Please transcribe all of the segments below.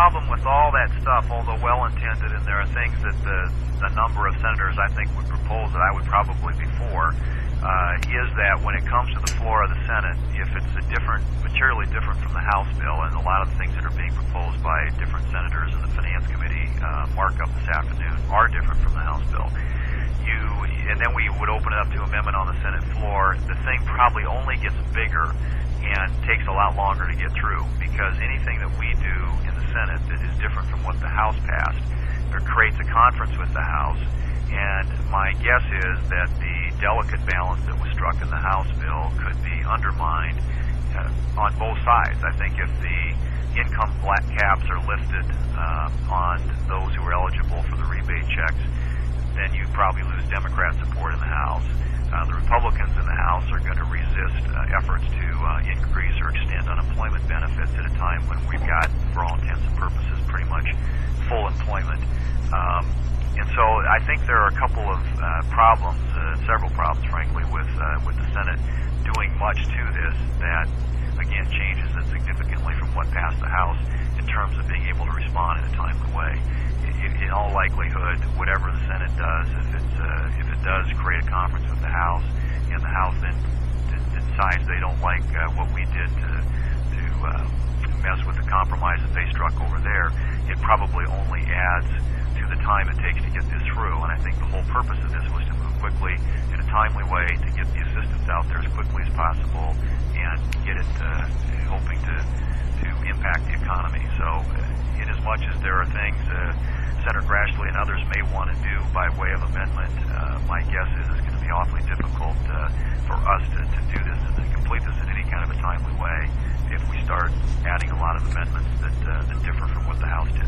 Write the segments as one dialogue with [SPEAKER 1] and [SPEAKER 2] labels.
[SPEAKER 1] problem with all that stuff, although well-intended, and there are things that the number of senators I think would propose that I would probably be for, is that when it comes to the floor of the Senate, if it's materially different from the House bill, and a lot of the things that are being proposed by different senators in the Finance Committee markup this afternoon are different from the House bill, and then we would open it up to amendment on the Senate floor, the thing probably only gets bigger and takes a lot longer to get through, because anything that we do in the Senate that is different from what the House passed or creates a conference with the House. And my guess is that the delicate balance that was struck in the House bill could be undermined on both sides. I think if the income caps are lifted on those who are eligible for the rebate checks, then you probably lose Democrat support in the House. The Republicans in the House are going to resist efforts to increase or extend unemployment benefits at a time when we've got, for all intents and purposes, pretty much full employment. And so I think there are a couple of problems, several problems, frankly, with the Senate doing much to this that, again, changes it significantly from what passed the House in terms of being able to respond in a timely way. In all likelihood, whatever the Senate does, if it does create a conference with the House, and the House then decides they don't like what we did to mess with the compromise that they struck over there, it probably only adds to the time it takes to get this through. And I think the whole purpose of this was to move quickly in a timely way to get the assistance out there as quickly as possible and get it hoping to impact the economy. So in as much as there are things Senator Grassley and others may want to do by way of amendment, my guess is it's going to be awfully difficult for us to do this and to complete this in any kind of a timely way if we start adding a lot of amendments that differ from what the House did.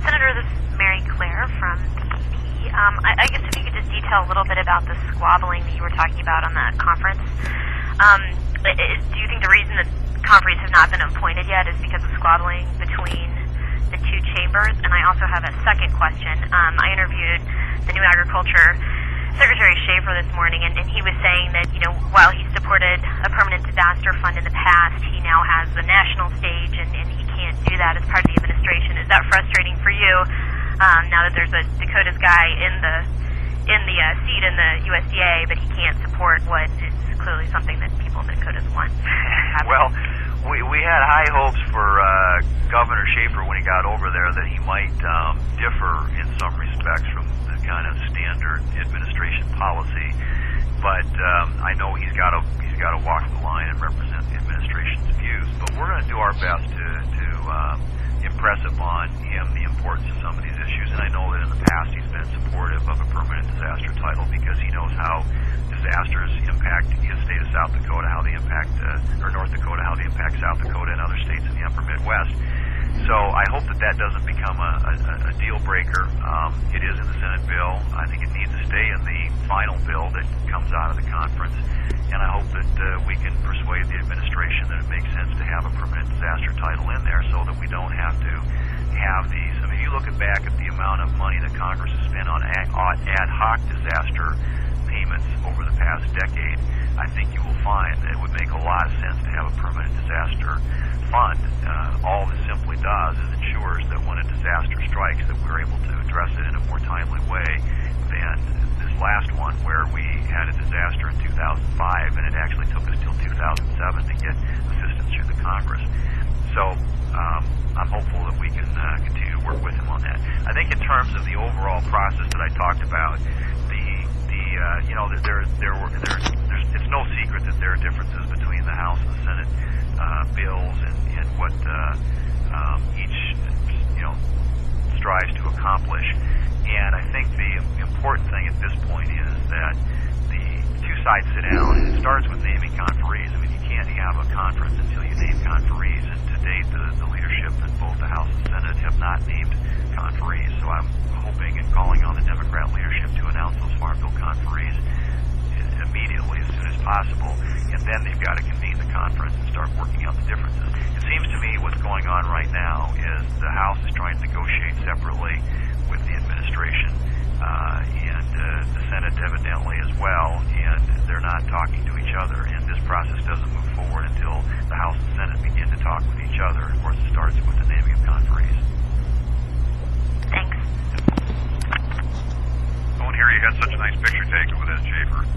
[SPEAKER 2] Senator, this is Mary Claire from PEP. I guess if you could just detail a little bit about the squabbling that you were talking about on that conference. Do you think the reason that conferees have not been appointed yet is because of squabbling between the two chambers? And I also have a second question. I interviewed the new Agriculture Secretary Schaefer this morning, and he was saying that, while he supported a permanent disaster fund in the past, he now has the national stage, and he can't do that as part of the administration. Is that frustrating for you, now that there's a Dakota's guy in the seat in the USDA, but he can't support what is clearly something that people in the Dakotas want?
[SPEAKER 1] Well, we had high hopes for Governor Schaefer when he got over there that he might differ in some respects from the kind of standard administration policy, but I know he's got to walk the line and represent the administration's views. But we're going to do our best to impress upon him the importance of some of these issues, and I know that in the past he's been supportive of a permanent disaster title because he knows how disasters impact his state of South Dakota, how they impact, or North Dakota, how they impact South Dakota and other states in the upper Midwest. So I hope that doesn't become a deal breaker. It is in the Senate bill. I think it needs to stay in the final bill that comes out of the conference. And I hope that we can persuade the administration that it makes sense to have a permanent disaster title in there so that we don't have to have these. I mean, you look back at the amount of money that Congress has spent on ad hoc disaster payments over the past decade, I think you will find that it would make a lot of sense to have a permanent disaster fund. All this simply does is ensures that when a disaster strikes that we're able to address it in a more timely way than this last one where we had a disaster in 2005 and it actually took us till 2007 to get assistance through the Congress. So I'm hopeful that we can continue to work with him on that. I think in terms of the overall process that I talked about, it's no secret that there are differences between the House and the Senate bills and what each strives to accomplish. And I think the important thing at this point is that the two sides sit down, and it starts with naming conferees. I mean, you can't have a conference until you name conferees, and to date the leadership in both the House and Senate have not named conferees. So I'm hoping and calling on the Democrat leadership to announce those Farm Bill conferees immediately, as soon as possible, and then they've got to convene the conference and start working out the differences. It seems to me what's going on right now is the House is trying to negotiate separately with the administration, and the Senate evidently as well, and they're not talking to each other, and this this process doesn't move forward until the House and Senate begin to talk with each other. Of course, it starts with the naming of conferees.
[SPEAKER 2] Thanks.
[SPEAKER 3] Oh, and here you had such a nice picture taken with that Schaefer.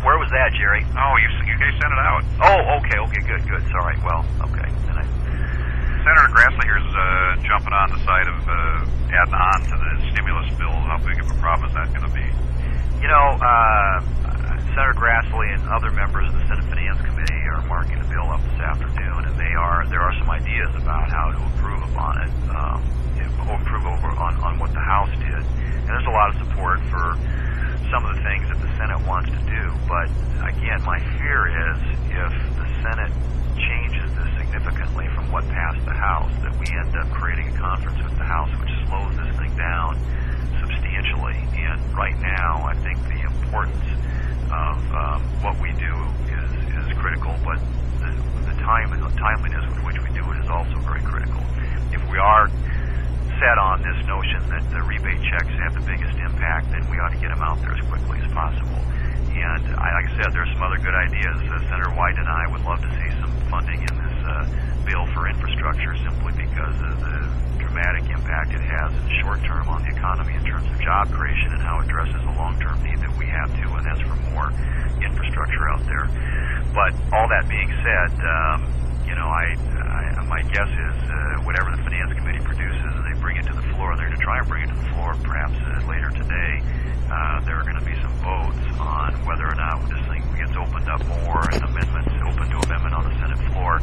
[SPEAKER 1] Where was that, Jerry?
[SPEAKER 3] Oh, you guys sent it out.
[SPEAKER 1] Oh, okay, good. Sorry. Well, okay. Then
[SPEAKER 3] Senator Grassley here is jumping on the side of adding on to the stimulus bill. How big of a problem is that going to be?
[SPEAKER 1] You know, Senator Grassley and other members of the Senate Finance Committee are marking the bill up this afternoon, and there are some ideas about how to improve upon it, improve over on what the House did. And there's a lot of support for some of the things that the Senate wants to do. But again, my fear is if the Senate changes this significantly from what passed the House, that we end up creating a conference with the House which slows this thing down substantially. And right now, I think the importance of what we do is critical, but the timeliness with which we do it is also very critical. If we are set on this notion that the rebate checks have the biggest impact, then we ought to get them out there as quickly as possible. And like I said, there's some other good ideas. Senator White and I would love to see some funding in this bill for infrastructure, simply because of the dramatic impact it has in the short term on the economy in terms of job creation and how it addresses the long-term need that we have too, and that's for more infrastructure out there. But all that being said, my guess is whatever the Finance Committee produces and they bring it to the floor, and they're going to try and bring it to the floor perhaps later today, there are going to be some votes on whether or not this thing gets opened up more and amendments open to amendment on the Senate floor.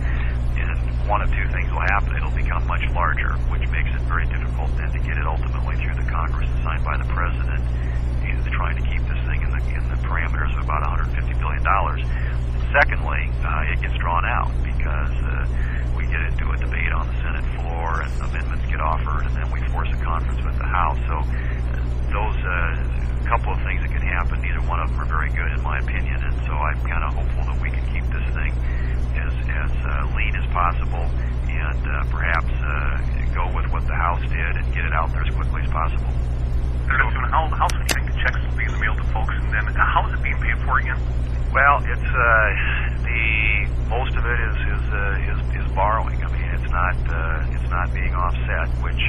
[SPEAKER 1] And one of two things will happen. It'll become much larger, which makes it very difficult then to get it ultimately through the Congress and signed by the President. He's trying to keep this thing in the parameters of about $150 billion. Secondly, it gets drawn out because we get into a debate on the Senate floor and amendments get offered, and then we force a conference with the House. So those couple of things that can happen, neither one of them are very good in my opinion, and so I'm kind of hopeful that we can keep this thing as lean as possible and perhaps go with what the House did and get it out there as quickly as possible.
[SPEAKER 3] How soon do you think the checks will be in the mail to folks, and then how is it being paid for again?
[SPEAKER 1] Well, it's most of it is borrowing. I mean, it's not being offset, which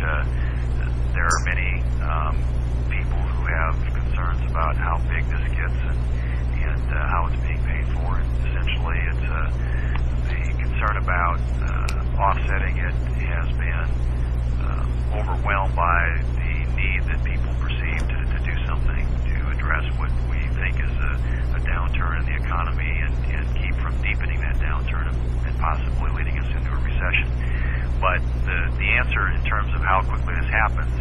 [SPEAKER 1] there are many people who have concerns about how big this gets and how it's being paid for. And essentially, it's the concern about offsetting it has been overwhelmed by the need that people perceive to do something to address what we think is a downturn in the economy and keep from deepening that downturn and possibly leading us into a recession. But the answer in terms of how quickly this happens,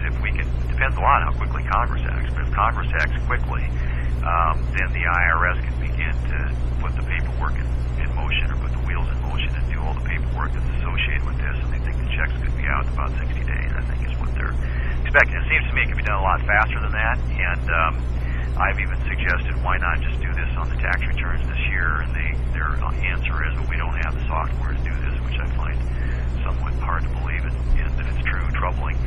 [SPEAKER 1] depends a lot on how quickly Congress acts. But if Congress acts quickly, then the IRS can begin to put the paperwork in motion, or put the wheels in motion and do all the paperwork that's associated with this. And they think the checks could be out in about 60 days, I think is what they're expecting. It seems to me it could be done a lot faster than that. And I've even suggested why not just do this on the tax returns this year, and their answer is, well, we don't have the software to do this, which I find somewhat hard to believe, and if it's true, troubling.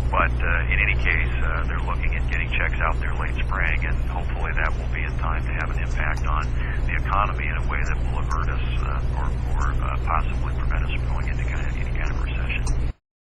[SPEAKER 1] But in any case, they're looking at getting checks out there late spring, and hopefully that will be in time to have an impact on the economy in a way that will avert us or possibly prevent us from going into any kind of recession.